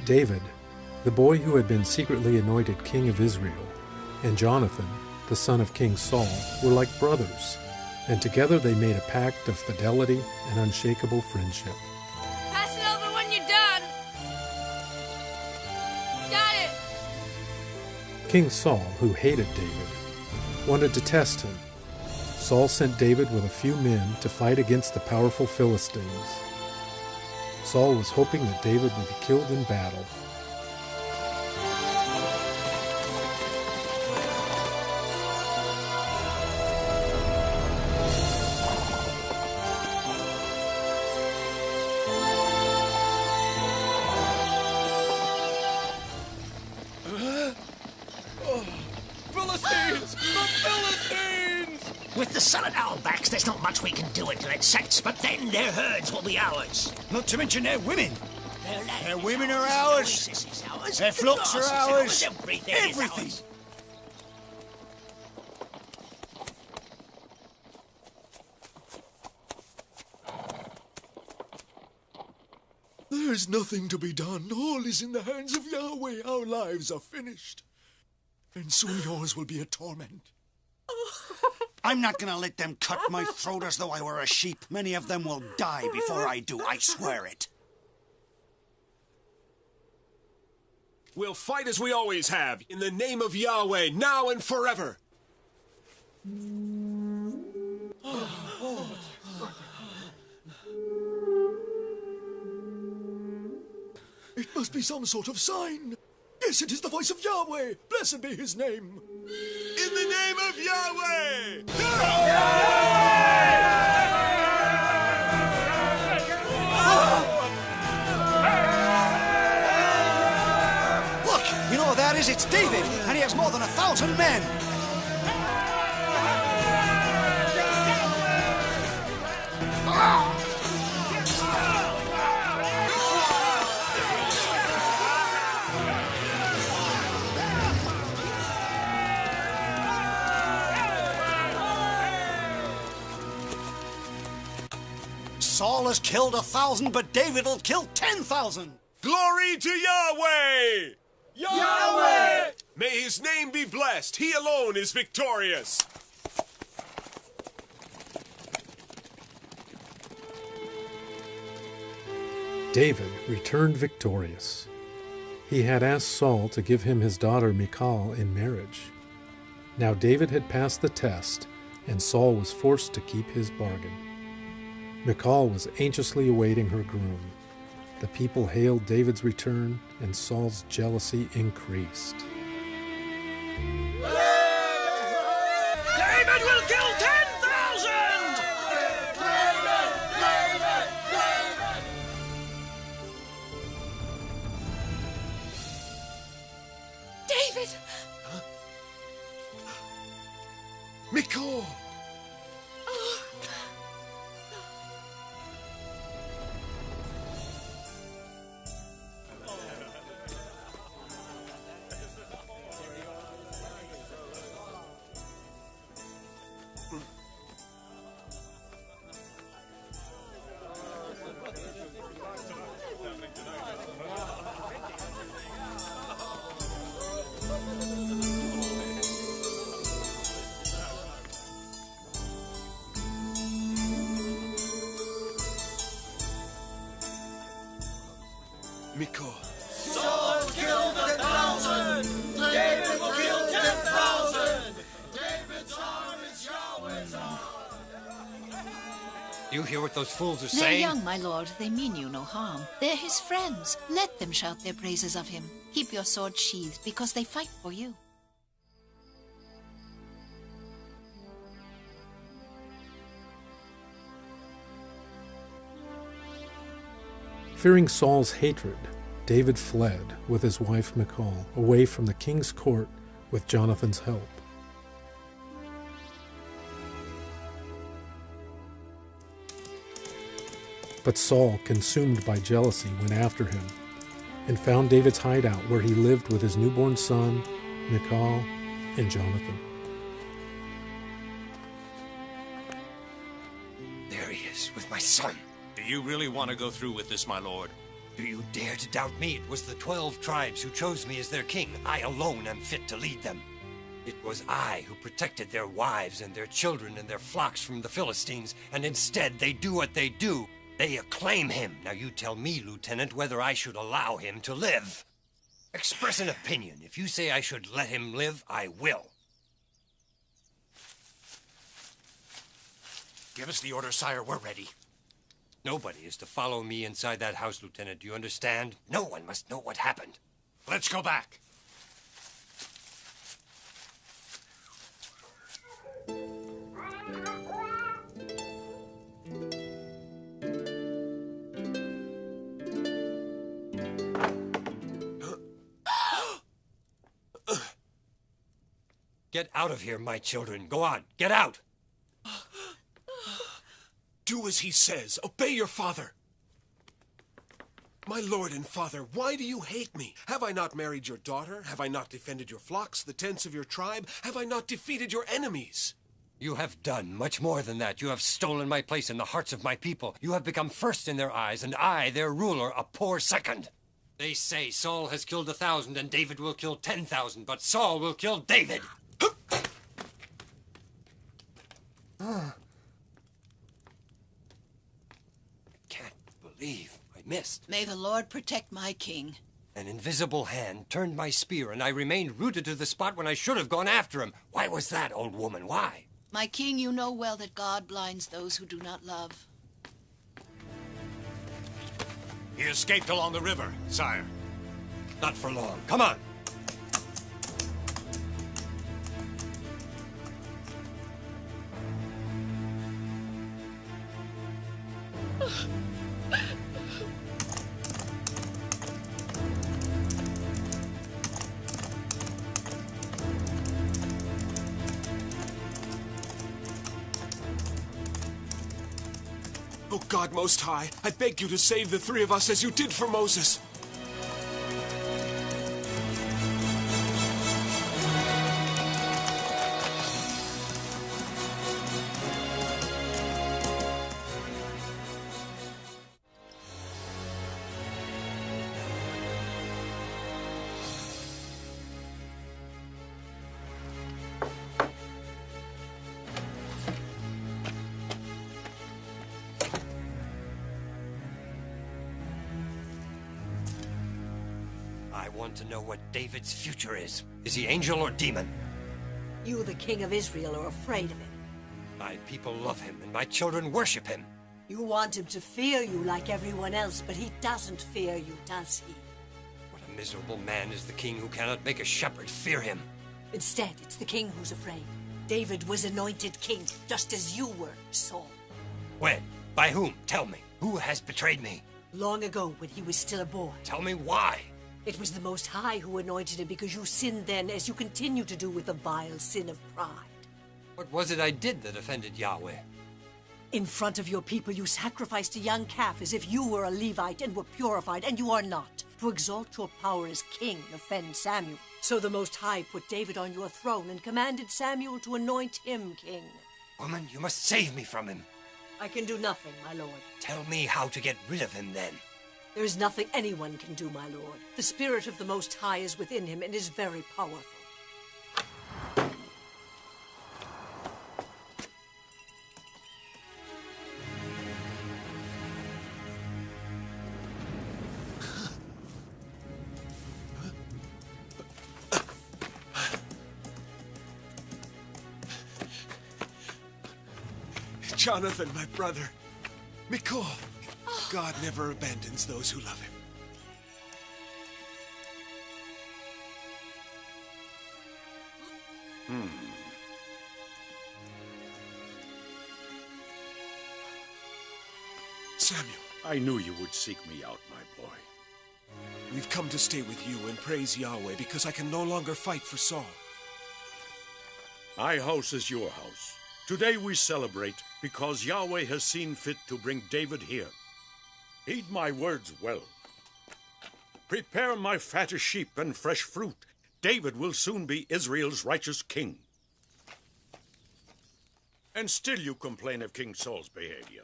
David, the boy who had been secretly anointed king of Israel, and Jonathan, the son of King Saul, were like brothers, and together they made a pact of fidelity and unshakable friendship. Pass it over when you're done. Got it. King Saul, who hated David, wanted to test him. Saul sent David with a few men to fight against the powerful Philistines. Saul was hoping that David would be killed in battle. Philistines! The Philistines! With the sun at our backs, there's not much we can do until it sets, but then their herds will be ours. Not to mention their women. Their women are ours. Is ours. Their flocks are ours. Everything is Everything. ours. There is nothing to be done. All is in the hands of Yahweh. Our lives are finished. And soon yours will be a torment. I'm not gonna let them cut my throat as though I were a sheep. Many of them will die before I do, I swear it. We'll fight as we always have, in the name of Yahweh, now and forever. It must be some sort of sign. Yes, it is the voice of Yahweh. Blessed be his name. In the name of Yahweh! Look, you know what that is? It's David, and he has more than 1,000 men. Saul has killed 1,000, but David will kill 10,000. Glory to Yahweh! Yahweh! May his name be blessed. He alone is victorious. David returned victorious. He had asked Saul to give him his daughter Michal in marriage. Now David had passed the test, and Saul was forced to keep his bargain. Michal was anxiously awaiting her groom. The people hailed David's return, and Saul's jealousy increased. David will kill 10,000! David! Michal! Michal. Saul killed 1,000. David will kill 10,000. David's arm is Yahweh's arm. You hear what those fools are They're saying? young, my lord. They mean you no harm. They're his friends. Let them shout their praises of him. Keep your sword sheathed, because they fight for you. Fearing Saul's hatred, David fled with his wife Michal away from the king's court with Jonathan's help. But Saul, consumed by jealousy, went after him and found David's hideout where he lived with his newborn son, Michal, and Jonathan. There he is, with my son. Do you really want to go through with this, my lord? Do you dare to doubt me? It was the 12 tribes who chose me as their king. I alone am fit to lead them. It was I who protected their wives and their children and their flocks from the Philistines, and instead they do what they do. They acclaim him. Now you tell me, Lieutenant, whether I should allow him to live. Express an opinion. If you say I should let him live, I will. Give us the order, sire. We're ready. Nobody is to follow me inside that house, Lieutenant. Do you understand? No one must know what happened. Let's go back. Get out of here, my children. Go on. Get out. Do as he says. Obey your father. My lord and father, why do you hate me? Have I not married your daughter? Have I not defended your flocks, the tents of your tribe? Have I not defeated your enemies? You have done much more than that. You have stolen my place in the hearts of my people. You have become first in their eyes, and I, their ruler, a poor second. They say Saul has killed 1,000 and David will kill 10,000, but Saul will kill David. I can't believe I missed. May the Lord protect my king. An invisible hand turned my spear, and I remained rooted to the spot when I should have gone after him. Why was that, old woman? Why? My king, you know well that God blinds those who do not love. He escaped along the river, sire. Not for long. Come on. Oh, God Most High, I beg you to save the three of us as you did for Moses. I want to know what David's future is. Is he angel or demon? You, the king of Israel, are afraid of him. My people love him, and my children worship him. You want him to fear you like everyone else, but he doesn't fear you, does he? What a miserable man is the king who cannot make a shepherd fear him. Instead, it's the king who's afraid. David was anointed king, just as you were, Saul. When? By whom? Tell me. Who has betrayed me? Long ago, when he was still a boy. Tell me why. It was the Most High who anointed him because you sinned then, as you continue to do with the vile sin of pride. What was it I did that offended Yahweh? In front of your people, you sacrificed a young calf as if you were a Levite and were purified, and you are not. To exalt your power as king and offend Samuel. So the Most High put David on your throne and commanded Samuel to anoint him king. Woman, you must save me from him. I can do nothing, my lord. Tell me how to get rid of him, then. There is nothing anyone can do, my lord. The spirit of the Most High is within him and is very powerful. Jonathan, my brother. Michal. God never abandons those who love him. Samuel. I knew you would seek me out, my boy. We've come to stay with you and praise Yahweh because I can no longer fight for Saul. My house is your house. Today we celebrate because Yahweh has seen fit to bring David here. Heed my words well. Prepare my fattest sheep and fresh fruit. David will soon be Israel's righteous king. And still you complain of King Saul's behavior.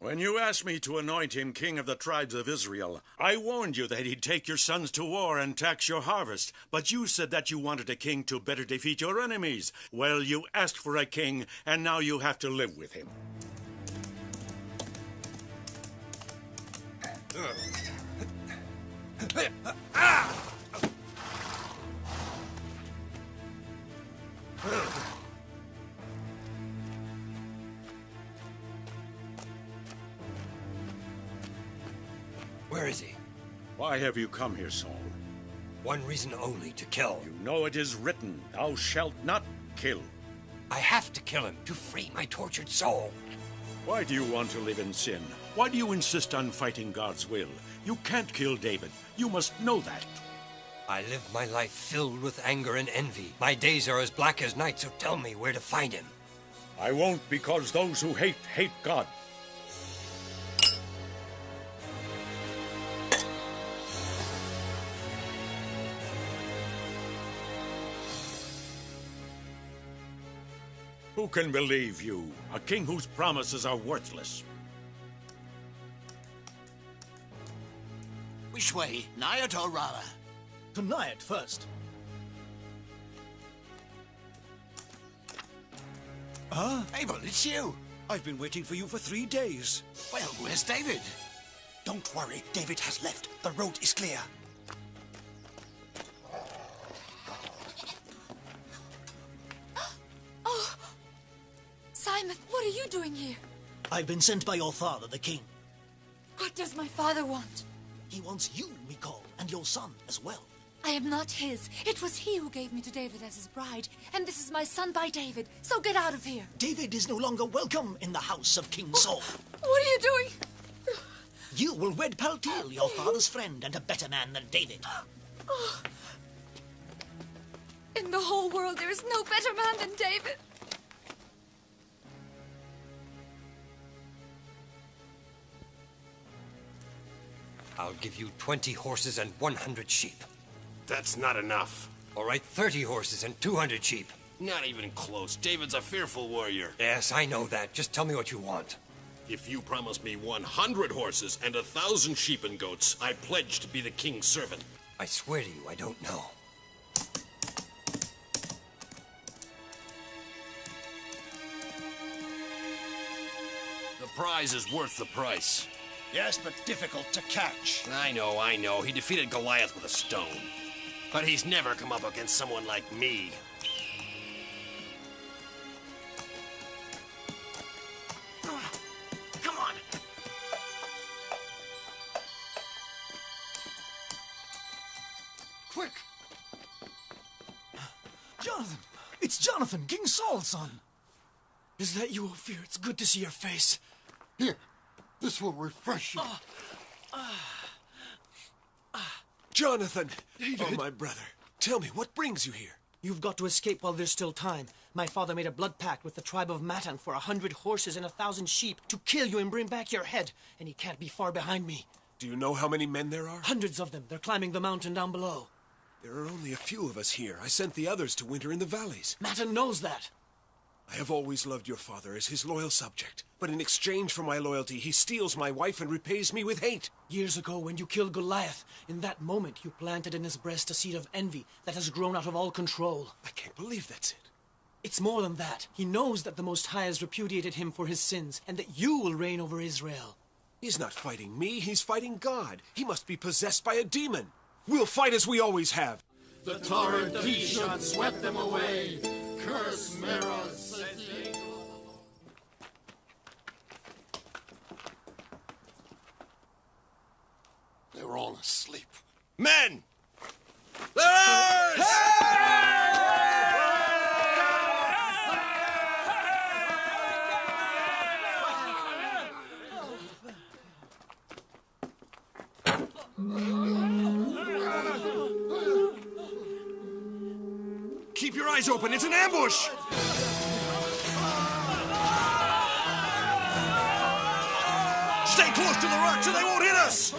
When you asked me to anoint him king of the tribes of Israel, I warned you that he'd take your sons to war and tax your harvest. But you said that you wanted a king to better defeat your enemies. Well, you asked for a king, and now you have to live with him. Where is he? Why have you come here, Saul? One reason only, to kill. You know it is written, thou shalt not kill. I have to kill him to free my tortured soul. Why do you want to live in sin? Why do you insist on fighting God's will? You can't kill David. You must know that. I live my life filled with anger and envy. My days are as black as night, so tell me where to find him. I won't, because those who hate God. Who can believe you? A king whose promises are worthless. Which way? Naiad or Rara? To Naiad first. Huh? Abel, it's you. I've been waiting for you for 3 days. Well, where's David? Don't worry, David has left. The road is clear. Oh! Simon, what are you doing here? I've been sent by your father, the king. What does my father want? He wants you, Michal, and your son as well. I am not his. It was he who gave me to David as his bride. And this is my son by David. So get out of here. David is no longer welcome in the house of King Saul. What are you doing? You will wed Paltiel, your father's friend, and a better man than David. In the whole world, there is no better man than David. I'll give you 20 horses and 100 sheep. That's not enough. All right, 30 horses and 200 sheep. Not even close. David's a fearful warrior. Yes, I know that. Just tell me what you want. If you promise me 100 horses and 1,000 sheep and goats, I pledge to be the king's servant. I swear to you, I don't know. The prize is worth the price. Yes, but difficult to catch. I know. He defeated Goliath with a stone. But he's never come up against someone like me. Come on. Quick! Jonathan! It's Jonathan, King Saul's son! Is that you, Ophir? It's good to see your face. Here, this will refresh you. Jonathan! David. Oh, my brother. Tell me, what brings you here? You've got to escape while there's still time. My father made a blood pact with the tribe of Matan for 100 horses and 1,000 sheep to kill you and bring back your head, and he can't be far behind me. Do you know how many men there are? Hundreds of them. They're climbing the mountain down below. There are only a few of us here. I sent the others to winter in the valleys. Matan knows that. I have always loved your father as his loyal subject. But in exchange for my loyalty, he steals my wife and repays me with hate. Years ago, when you killed Goliath, in that moment you planted in his breast a seed of envy that has grown out of all control. I can't believe that's it. It's more than that. He knows that the Most High has repudiated him for his sins, and that you will reign over Israel. He's not fighting me, he's fighting God. He must be possessed by a demon. We'll fight as we always have. The torrent Kishon swept them away. Curse Meroz, says the angel. They were all asleep. Men! Leaders! Keep your eyes open, it's an ambush! Stay close to the rocks or they won't hit us!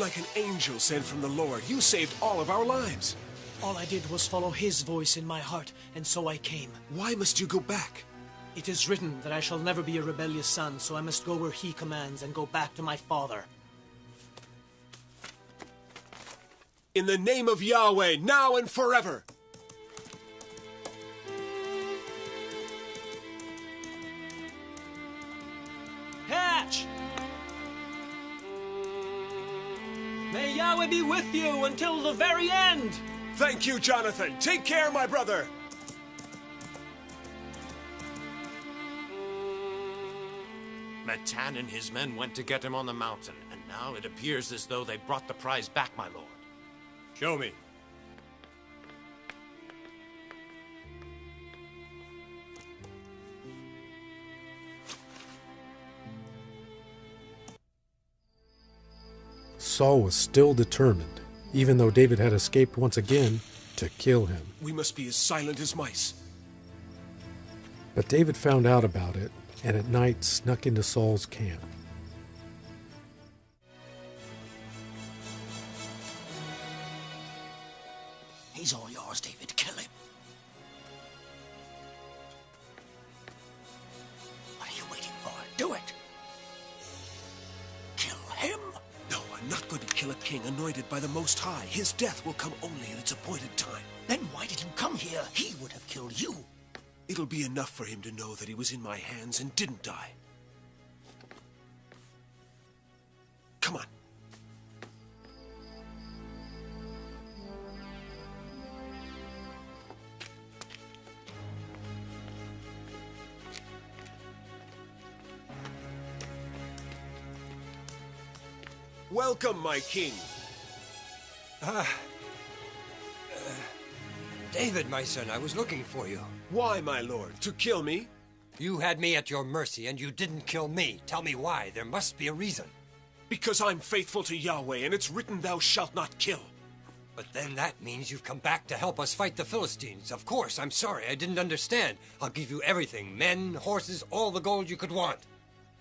like an angel sent from the Lord. You saved all of our lives. All I did was follow his voice in my heart, and so I came. Why must you go back? It is written that I shall never be a rebellious son, so I must go where he commands and go back to my father. In the name of Yahweh, now and forever! Hatch! May Yahweh be with you until the very end! Thank you, Jonathan. Take care, my brother. Matan and his men went to get him on the mountain, and now it appears as though they brought the prize back, my lord. Show me. Saul was still determined, even though David had escaped once again, to kill him. We must be as silent as mice. But David found out about it, and at night snuck into Saul's camp. He's all yours, David. Kill him. What are you waiting for? Do it. Kill him. No, I'm not going to kill a king anointed by the Most High. His death will come only in its appointed time. Then why did he come here? He would have killed you. It'll be enough for him to know that he was in my hands and didn't die. Come on. Welcome, my king. David, my son, I was looking for you. Why, my lord? To kill me? You had me at your mercy, and you didn't kill me. Tell me why. There must be a reason. Because I'm faithful to Yahweh, and it's written, thou shalt not kill. But then that means you've come back to help us fight the Philistines. Of course, I'm sorry, I didn't understand. I'll give you everything, men, horses, all the gold you could want.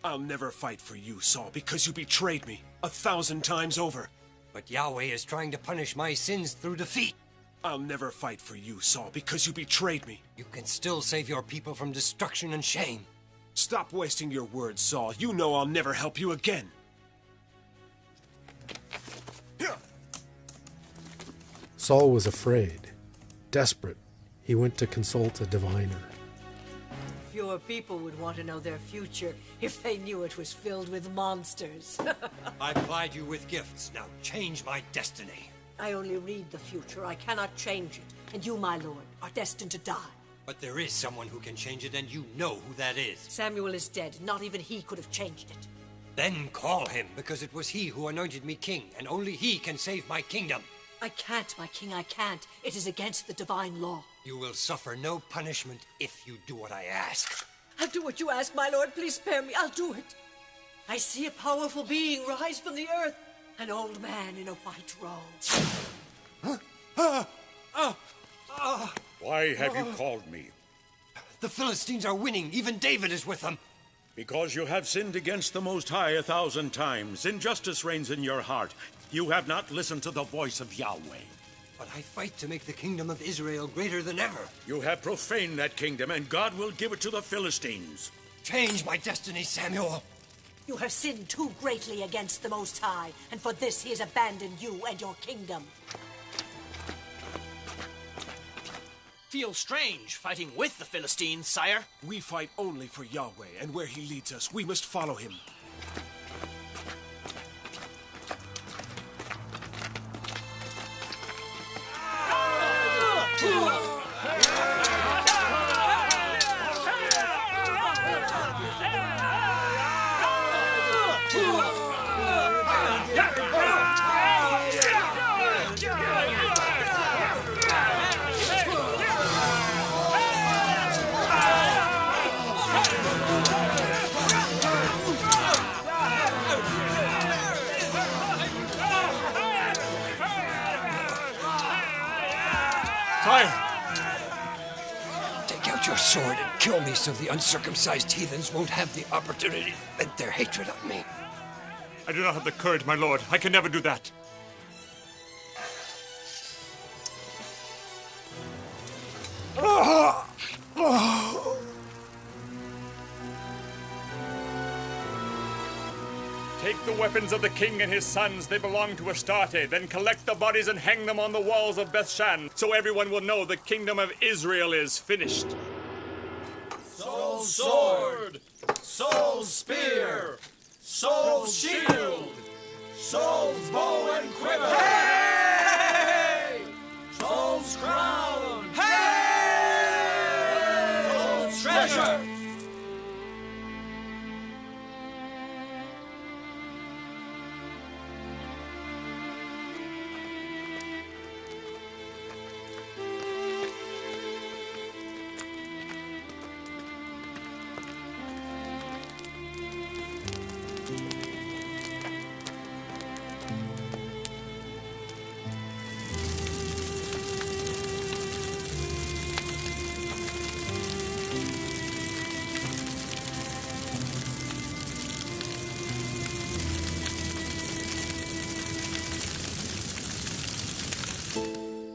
I'll never fight for you, Saul, because you betrayed me 1,000 times over. But Yahweh is trying to punish my sins through defeat. I'll never fight for you, Saul, because you betrayed me. You can still save your people from destruction and shame. Stop wasting your words, Saul. You know I'll never help you again. Saul was afraid. Desperate, he went to consult a diviner. Fewer people would want to know their future if they knew it was filled with monsters. I plied you with gifts. Now change my destiny. I only read the future. I cannot change it. And you, my lord, are destined to die. But there is someone who can change it, and you know who that is. Samuel is dead. Not even he could have changed it. Then call him, because it was he who anointed me king, and only he can save my kingdom. I can't, my king, I can't. It is against the divine law. You will suffer no punishment if you do what I ask. I'll do what you ask, my lord. Please spare me. I'll do it. I see a powerful being rise from the earth. An old man in a white robe. Why have you called me? The Philistines are winning. Even David is with them. Because you have sinned against the Most High 1,000 times. Injustice reigns in your heart. You have not listened to the voice of Yahweh. But I fight to make the kingdom of Israel greater than ever. You have profaned that kingdom, and God will give it to the Philistines. Change my destiny, Samuel. You have sinned too greatly against the Most High, and for this he has abandoned you and your kingdom. Feels strange fighting with the Philistines, sire. We fight only for Yahweh, and where he leads us, we must follow him. Take out your sword and kill me so the uncircumcised heathens won't have the opportunity to vent their hatred on me. I do not have the courage, my lord. I can never do that. Take the weapons of the king and his sons. They belong to Astarte. Then collect the bodies and hang them on the walls of Bethshan, so everyone will know the kingdom of Israel is finished. Saul's sword, Saul's spear, Saul's shield, Saul's bow and quiver. Hey! Saul's crown. Hey! Saul's treasure.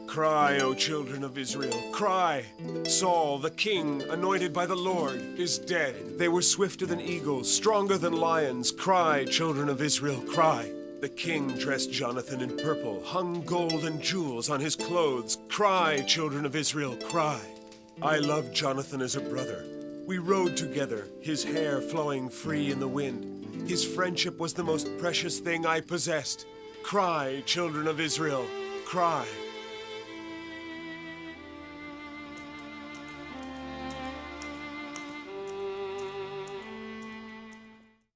Cry, O children of Israel, cry! Saul, the king, anointed by the Lord, is dead. They were swifter than eagles, stronger than lions. Cry, children of Israel, cry! The king dressed Jonathan in purple, hung gold and jewels on his clothes. Cry, children of Israel, cry! I loved Jonathan as a brother. We rode together, his hair flowing free in the wind. His friendship was the most precious thing I possessed. Cry, children of Israel, cry!